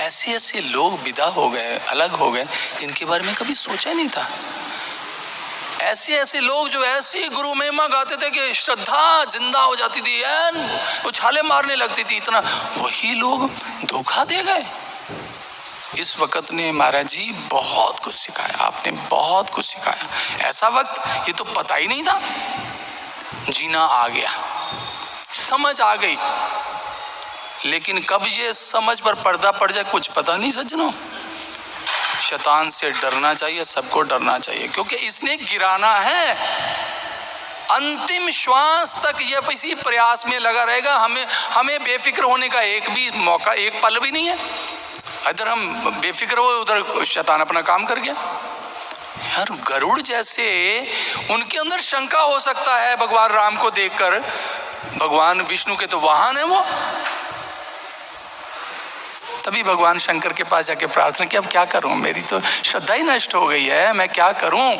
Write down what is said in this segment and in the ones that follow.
ऐसे ऐसे लोग विदा हो गए, अलग हो गए, जिनके बारे में कभी सोचा नहीं था। ऐसे ऐसे लोग जो ऐसी गुरु महिमा गाते थे कि श्रद्धा जिंदा हो जाती थी, उछाले मारने लगती थी, इतना, वही लोग धोखा दे गए। इस वक्त ने महाराज जी बहुत कुछ सिखाया, आपने बहुत कुछ सिखाया। ऐसा वक्त ये तो पता ही नहीं था, जीना आ गया, समझ आ गई, लेकिन कब ये समझ पर पर्दा पड़ जाए कुछ पता नहीं सज्जनों। शैतान से डरना चाहिए, सबको डरना चाहिए, क्योंकि इसने गिराना है। अंतिम श्वास तक ये इसी प्रयास में लगा रहेगा। हमें बेफिक्र होने का एक भी मौका, एक पल भी नहीं है। इधर हम बेफिक्र हो, उधर शैतान अपना काम कर गया। यार गरुड़ जैसे उनके अंदर शंका हो सकता है भगवान राम को देखकर, भगवान विष्णु के तो वाहन है वो। तभी भगवान शंकर के पास जाके प्रार्थना की, अब क्या करूं, मेरी तो श्रद्धा ही नष्ट हो गई है, मैं क्या करूं।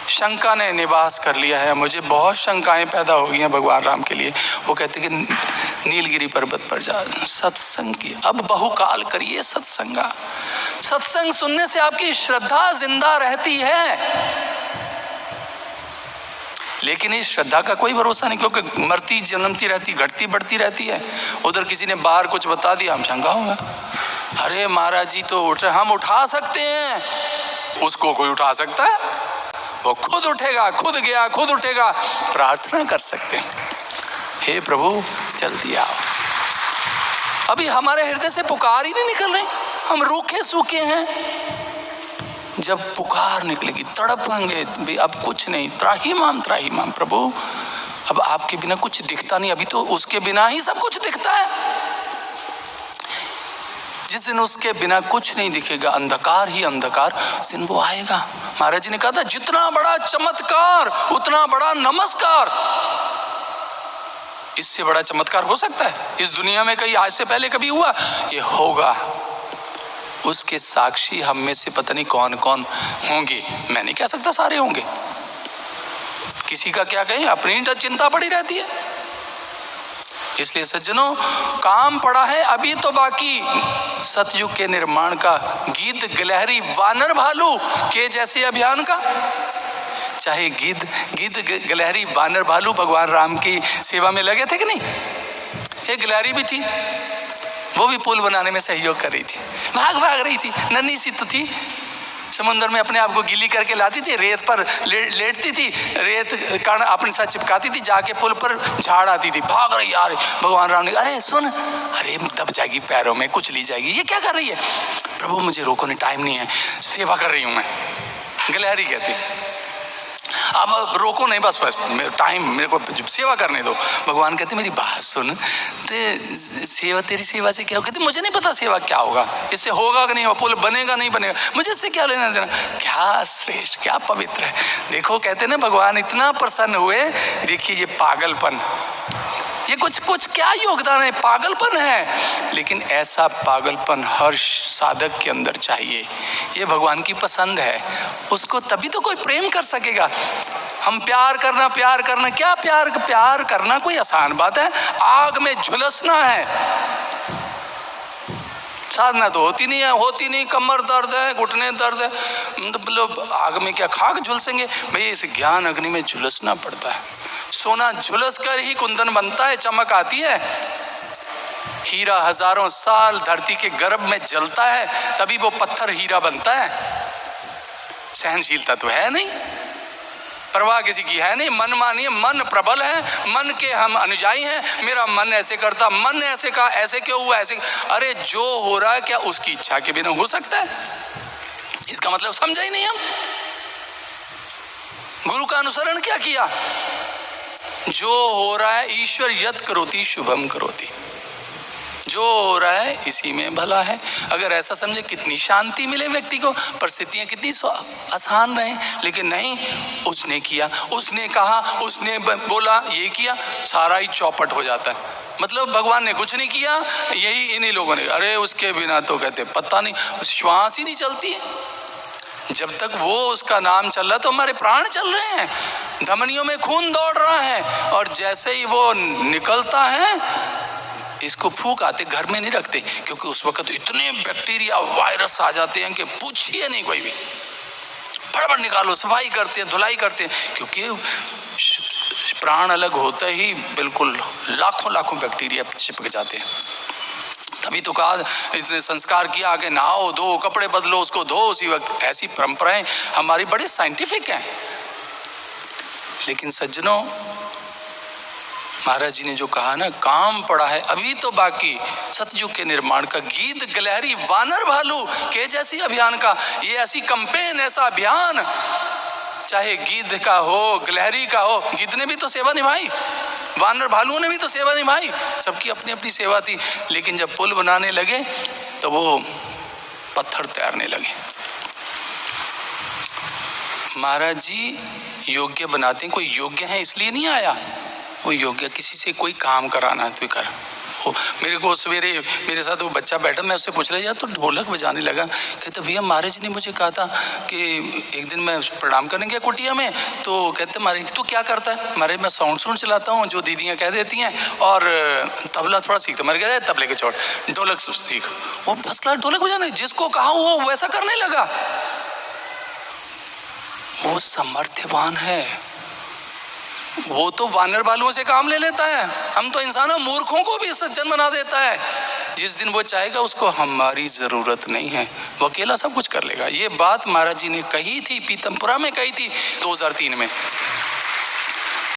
शंका ने निवास कर लिया है, मुझे बहुत शंकाएं पैदा हो गई हैं भगवान राम के लिए। वो कहते कि नीलगिरी पर्वत पर जा, सत्संग की, अब बहुकाल करिए सत्संगा। सत्संग सुनने से आपकी श्रद्धा जिंदा रहती है, लेकिन इस श्रद्धा का कोई भरोसा नहीं, क्योंकि मरती जन्मती रहती, घटती बढ़ती रहती है। उधर किसी ने बाहर कुछ बता दिया, हम शंका होगा, अरे महाराज जी तो उठ रहे, हम उठा सकते हैं, उसको कोई उठा सकता है? वो खुद उठेगा, खुद गया खुद उठेगा। प्रार्थना कर सकते हैं, हे प्रभु जल्दी आओ। अभी हमारे हृदय से पुकार ही नहीं निकल रही, हम रूखे सूखे हैं। जब पुकार निकलेगी, तड़पेंगे, अब कुछ नहीं, त्राहिमाम त्राहिमाम प्रभु, अब आपके बिना कुछ दिखता नहीं। अभी तो उसके बिना ही सब कुछ दिखता है। जिस दिन उसके बिना कुछ नहीं दिखेगा, अंधकार ही अंधकार, उस दिन वो आएगा। महाराज जी ने कहा था, जितना बड़ा चमत्कार उतना बड़ा नमस्कार। इससे बड़ा चमत्कार हो सकता है इस दुनिया में? कहीं आज से पहले कभी हुआ? ये होगा। उसके साक्षी हम में से पता नहीं कौन कौन होंगे, मैं नहीं कह सकता सारे होंगे, किसी का क्या कहें, अपनी चिंता पड़ी रहती है। इसलिए सज्जनों, काम पड़ा है अभी तो बाकी। सतयुग के निर्माण का, गिद्ध गिलहरी वानर भालू के जैसे अभियान का, चाहे गिद्ध गिलहरी वानर भालू भगवान राम की सेवा में लगे थे कि नहीं? एक गिलहरी भी थी, वो भी पुल बनाने में सहयोग कर रही थी, भाग रही थी, नन्ही सी तो थी, समुद्र में अपने आप को गीली करके लाती थी, रेत पर लेटती थी, रेत कण अपने साथ चिपकाती थी, जाके पुल पर झाड़ आती थी, भाग रही यार। भगवान राम ने, अरे सुन, अरे दब जाएगी पैरों में, कुछ ली जाएगी, ये क्या कर रही है? प्रभु मुझे रोको नहीं, टाइम नहीं है, सेवा कर रही हूँ मैं। गिलहरी कहती, अब रोको नहीं, बस टाइम, मेरे को सेवा करने दो। भगवान कहते मेरी बात सुन, सेवा, तेरी सेवा से क्या होगा? कहते मुझे नहीं पता सेवा क्या होगा, इससे होगा कि नहीं, पुल बनेगा नहीं बनेगा, मुझे इससे क्या लेना देना। क्या श्रेष्ठ, क्या पवित्र है। देखो कहते ना, भगवान इतना प्रसन्न हुए, देखिए ये पागलपन, ये कुछ क्या योगदान है, पागलपन है, लेकिन ऐसा पागलपन हर साधक के अंदर चाहिए। ये भगवान की पसंद है, उसको तभी तो कोई प्रेम कर सकेगा। हम प्यार करना क्या, प्यार करना कोई आसान बात है? आग में झुलसना है, साधना तो होती नहीं, कमर दर्द है, घुटने दर्द है, मतलब आग में क्या खाक झुलसेंगे भैया? इस ज्ञान अग्नि में झुलसना पड़ता है। सोना झुलस कर ही कुंदन बनता है, चमक आती है। हीरा हजारों साल धरती के गर्भ में जलता है, तभी वो पत्थर हीरा बनता है। सहनशीलता तो है नहीं, परवाह किसी की है नहीं, मन मानिए, मन प्रबल है, मन के हम अनुयायी हैं। मेरा मन ऐसे करता, मन ने ऐसे कहा, ऐसे क्यों हुआ, ऐसे, अरे जो हो रहा है क्या उसकी इच्छा के बिना हो सकता है? इसका मतलब समझा ही नहीं हम। गुरु का अनुसरण क्या किया? जो हो रहा है, ईश्वर यत् करोति शुभम करोति, जो हो रहा है इसी में भला है। अगर ऐसा समझे, कितनी शांति मिले व्यक्ति को, परिस्थितियां कितनी आसान रहे। लेकिन नहीं, उसने किया, उसने कहा, उसने बोला, ये किया, सारा ही चौपट हो जाता है। मतलब भगवान ने कुछ नहीं किया, यही इन्हीं लोगों ने, अरे उसके बिना तो कहते पता नहीं, श्वास ही नहीं चलती है। जब तक वो उसका नाम चल रहा है तो हमारे प्राण चल रहे हैं, धमनियों में खून दौड़ रहा है, और जैसे ही वो निकलता है इसको फूंक आते, घर में नहीं रखते, क्योंकि उस वक्त इतने बैक्टीरिया वायरस आ जाते हैं कि पूछिए नहीं कोई भी। फटाफट निकालो, सफाई करते हैं, धुलाई करते हैं, क्योंकि प्राण अलग होता ही बिल्कुल लाखों लाखों बैक्टीरिया चिपक जाते हैं। तभी तो कहा, इसने संस्कार किया कि नहाओ धो, कपड़े बदलो, उसको धो उसी वक्त। ऐसी परंपराएं हमारी बड़े साइंटिफिक हैं। लेकिन सज्जनों, महाराज जी ने जो कहा ना, काम पड़ा है अभी तो बाकी सतयुग के निर्माण का। गीत गिलहरी वानर भालू के जैसी अभियान का ये ऐसी कंपेन, ऐसा अभियान, चाहे गिद्ध का हो, गिलहरी का हो। गिद्ध ने भी तो सेवा निभाई, वानर भालुओं ने भी तो सेवा निभाई, सबकी अपनी अपनी सेवा थी। लेकिन जब पुल बनाने लगे तो वो पत्थर तैरने लगे। महाराज जी योग्य बनाते हैं, कोई योग्य है इसलिए नहीं आया, वो योग्य किसी से कोई काम कराना है तो कर। मेरे को सवेरे मेरे साथ वो बच्चा बैठा, मैं उससे पूछ रहा यार तो ढोलक बजाने लगा। कहते भैया महाराज ने मुझे कहा था कि एक दिन मैं प्रणाम करने गया कुटिया में, तो कहते महाराज तू क्या करता है? महाराज मैं साउंड चलाता हूँ जो दीदियाँ कह देती हैं, और तबला थोड़ा सीखता। मैंने कहता तबले के छोड़, ढोलक सीख। वो फर्स्ट क्लास ढोलक बजाने, जिसको कहा वो वैसा करने लगा। वो सामर्थ्यवान है, वो तो वानर बालुओं से काम ले लेता है। हम तो इंसान मूर्खों को भी सज्जन बना देता है। जिस दिन वो चाहेगा उसको हमारी जरूरत नहीं है, वो अकेला सब कुछ कर लेगा। ये बात महाराज जी ने कही थी, पीतमपुरा में कही थी 2003 में।